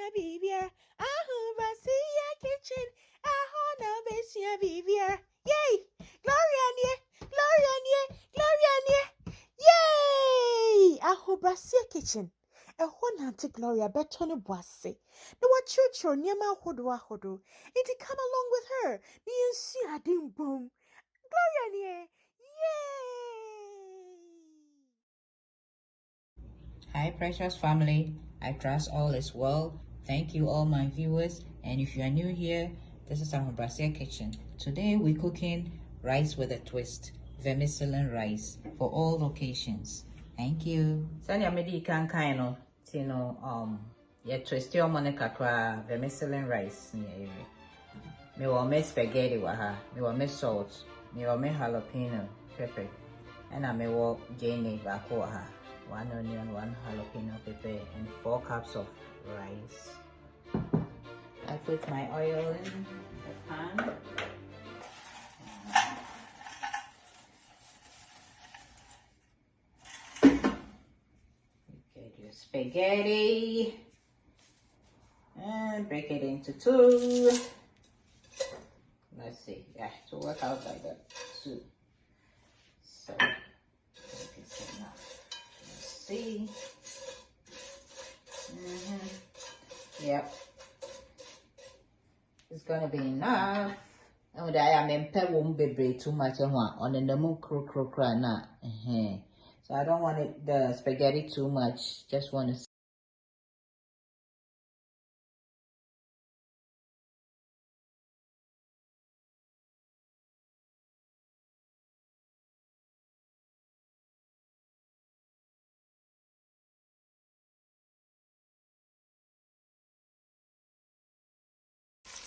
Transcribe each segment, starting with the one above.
besia bibia. Aho Basia kitchen. Aho no besia bibia. Yay! Gloria near, Gloria near, Gloria near. Yay! Aho Basia kitchen. A one auntie Gloria betoni boise. No what church near my hodo. It come along with her. You see I didn't boom. Gloria near. Yay! Hi, precious family. I trust all is well. Thank you, all my viewers. And if you are new here, this is our Brazil kitchen. Today we're cooking rice with a twist, vermicelli rice for all occasions. Thank you. Sanya medi kan kaino, yeah, twist your monica cra vermicelli rice. Me wa me spaghetti waha, me wa me salt, me wa me jalapeno pepper, and I me wa jene bako waha. 1 onion, 1 jalapeno pepper, and 4 cups of rice. I put my oil in the pan. Get your spaghetti and break it into 2. Let's see, yeah, to work out like that too. So it's enough. See, yep, it's gonna be enough. And I am in won't be too much on the moon crook na. So I don't want it the spaghetti too much. Just want to.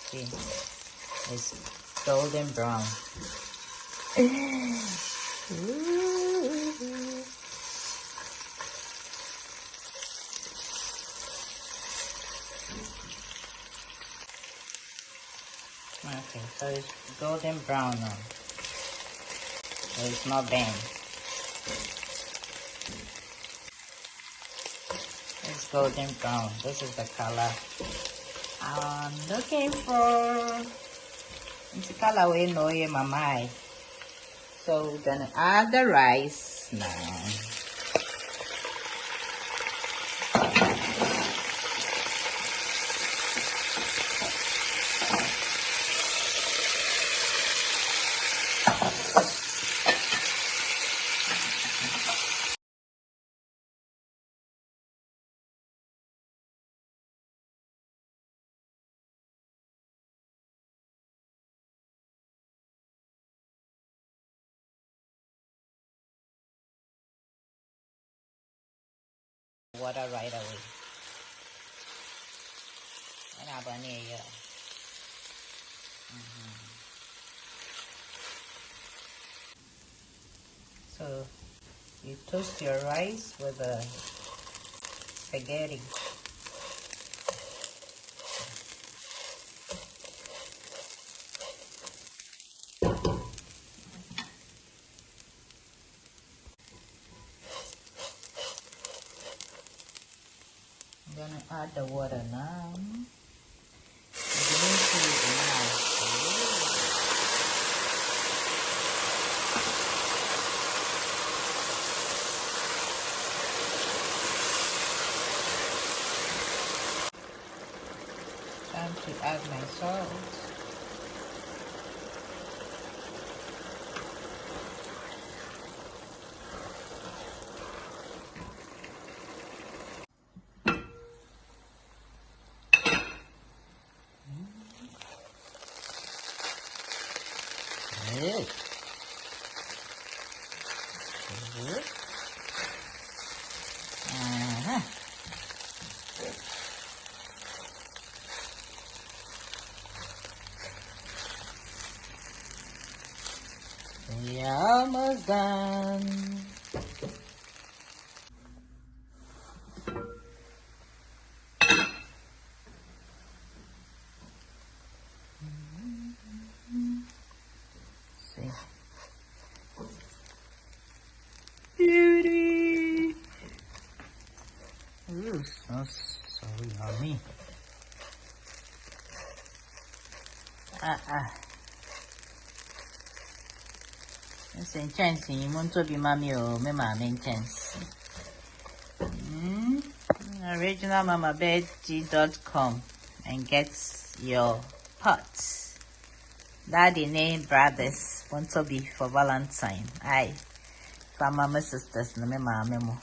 See, it's golden brown. Okay, so it's golden brown now. So it's not burned. It's golden brown. This is the color I'm looking for. It's the color we know in my mind. So we're gonna add the rice now. Water right away. And I burn it. So you toast your rice with the spaghetti. I'm gonna add the water now. Time to add my salt. We're almost done. See. Beauty. Ooh, smells so yummy. Listen, chance you want to be mommy or me mommy chance. Originalmamabed.com and get your pots. Daddy name brothers want to be for Valentine. Aye. For mama sisters, no me mama mo.